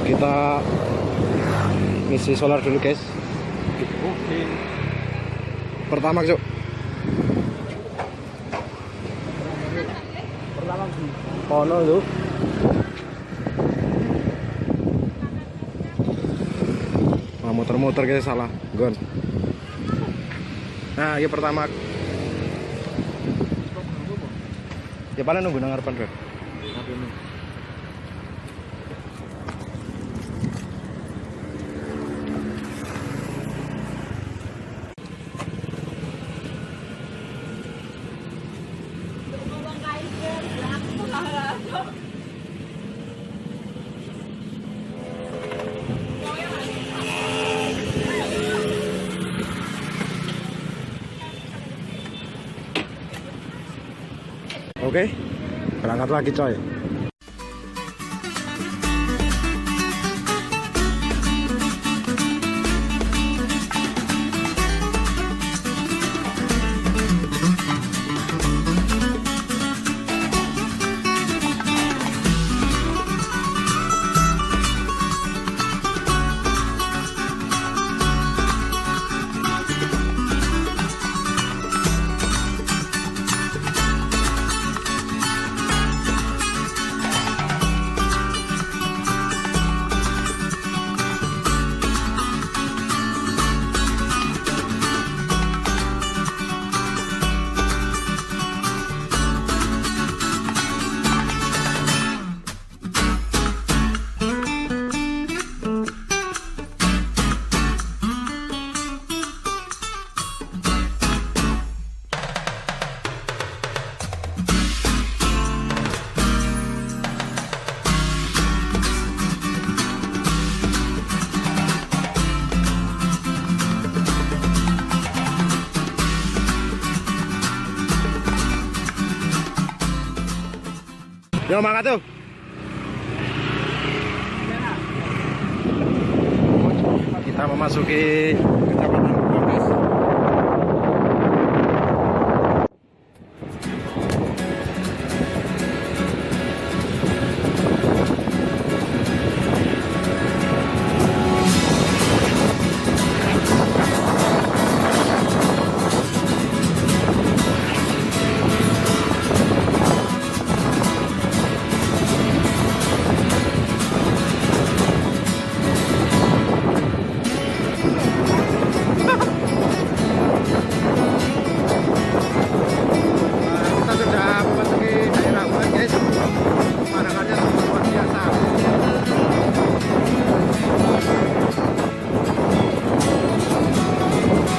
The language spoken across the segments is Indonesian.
Kita ngisi solar dulu guys. Oke. Pertama cuk. Pertama Kono lu. Nah, muter-muter guys salah. Gon. Nah, ini pertama. Ya paling nunggu nang ngarepan, Bro. Oke, berangkat lagi coy. Yo mangkat tuh. Kita memasuki kecamatan Bogor.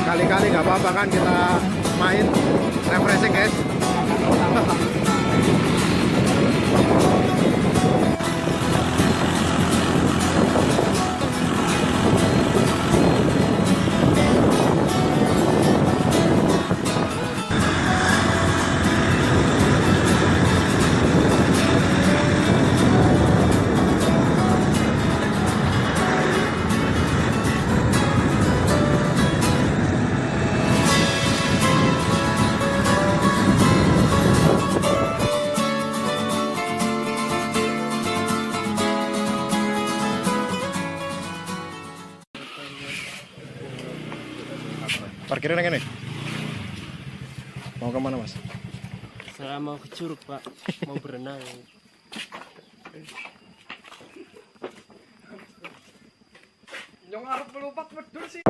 Kali-kali nggak apa-apa kan kita main refreshing guys. Parkirnya nih. Mau kemana mas? Saya mau ke curug pak, mau berenang. Yang harus pelupak betul sih.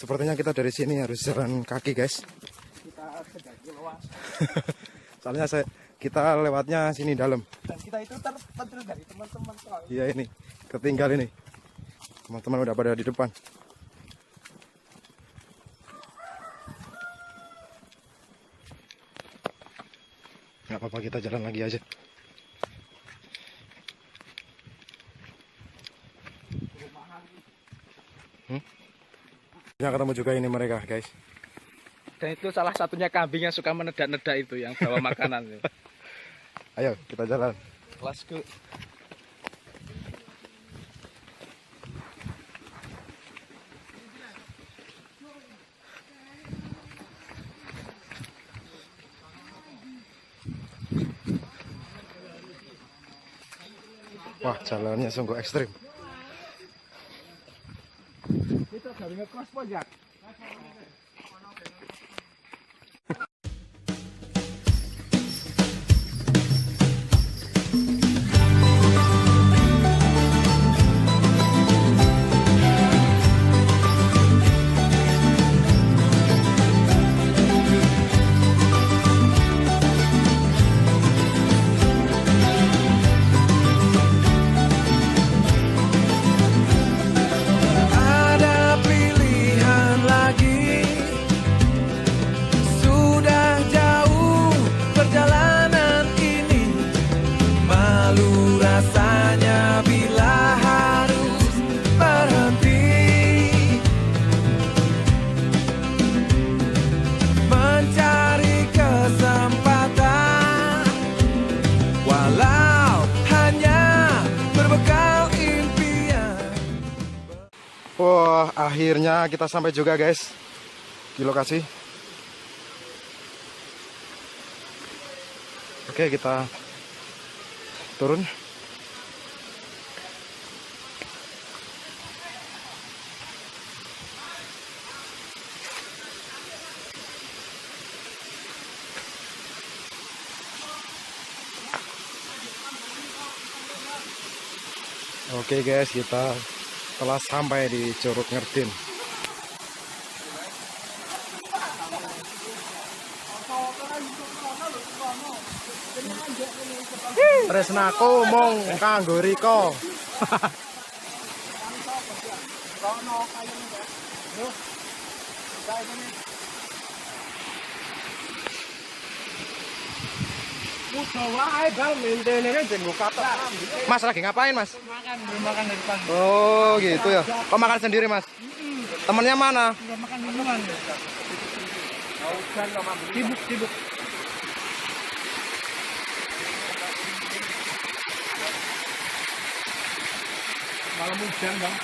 sepertinya kita dari sini harus jalan kaki guys. Kita sedang luas. Soalnya kita lewatnya sini dalam. Dan kita itu terpencil dari teman-teman soalnya. Iya ini, ketinggal ini. Teman-teman udah pada di depan. Nggak apa-apa, kita jalan lagi aja. Ya, ketemu juga ini mereka guys. Dan itu salah satunya kambing yang suka menedak-nedak itu yang bawa makanan. Ayo kita jalan. Let's go. Wah, jalannya sungguh ekstrim. Kita dari ngekos pojak. Wah, akhirnya kita sampai juga guys di lokasi. Oke, kita turun. Oke guys, kita telah sampai di Curug Ngerdin. Tresnaku mung kanggo Riko. Mas lagi ngapain mas? Makan dari pagi. Oh gitu ya. Kok makan sendiri mas? Temennya mana? Udah makan duluan. Sibuk. Malam hujan bang.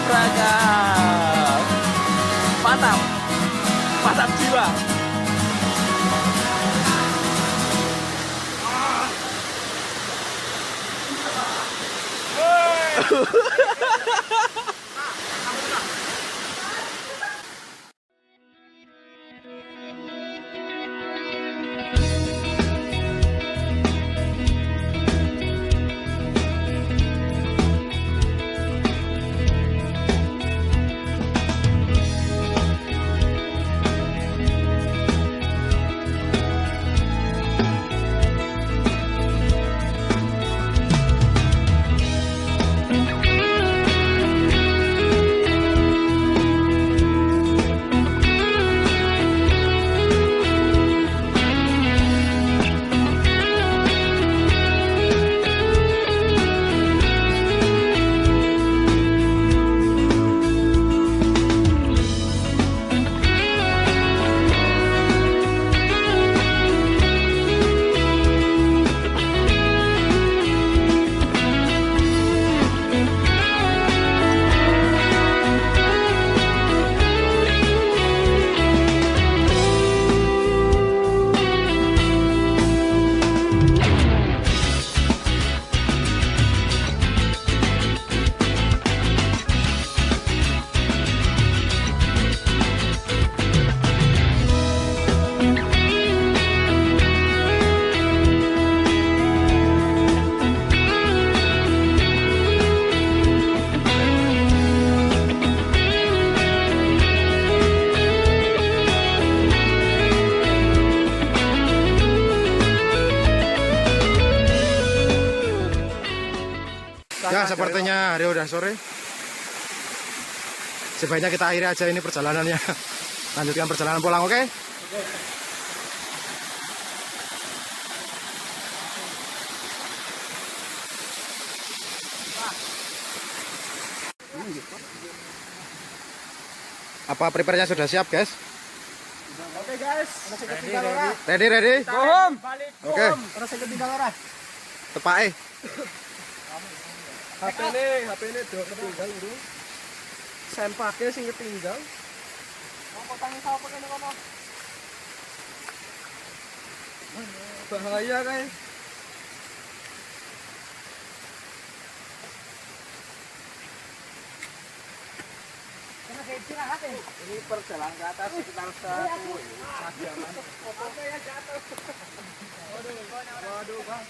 Beragam. Mantap. Mantap jiwa. Ya, sepertinya hari udah sore. Sebaiknya kita akhiri aja ini perjalanannya. Lanjutkan perjalanan pulang, oke? Apa prepare-nya sudah siap, guys? Oke guys, Ready? go home. Oke. Terus yang ketinggal ora? Tepake. HP ini do ketinggal lho. Sempake sing ketinggal. Apa tangi sapa kene kono? Bahaya kae. Ini perjalanan ke atas sekitar 1 jaman. Oke ya jatuh. Waduh, Bang.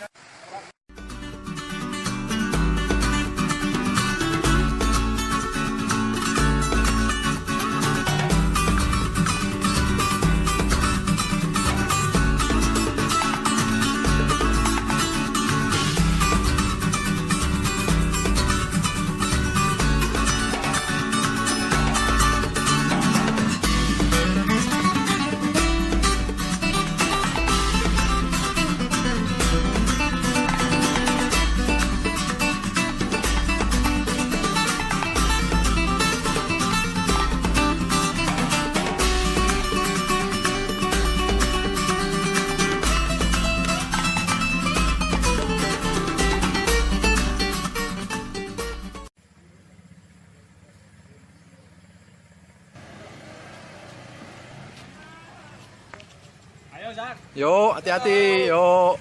Yo, hati-hati, yo.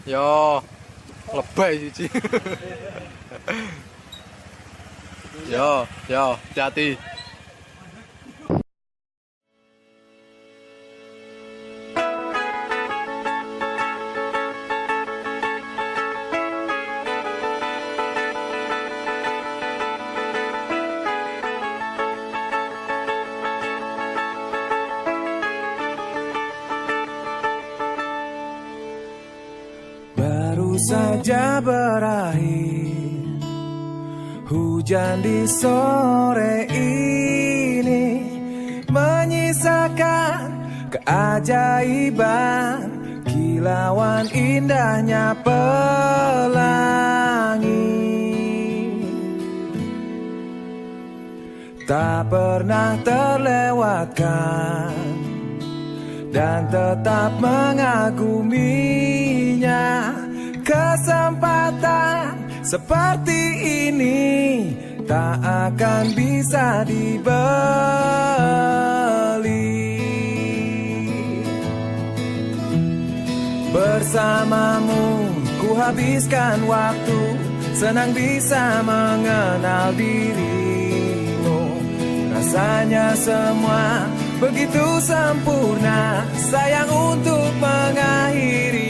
Yo. Lebay siji. Yo, hati-hati. Baru saja berakhir hujan di sore ini, menyisakan keajaiban kilauan indahnya pelangi. Tak pernah terlewatkan dan tetap mengaguminya. Kesempatan seperti ini tak akan bisa dibeli. Bersamamu ku habiskan waktu, senang bisa mengenal dirimu. Rasanya semua begitu sempurna, sayang untuk mengakhiri.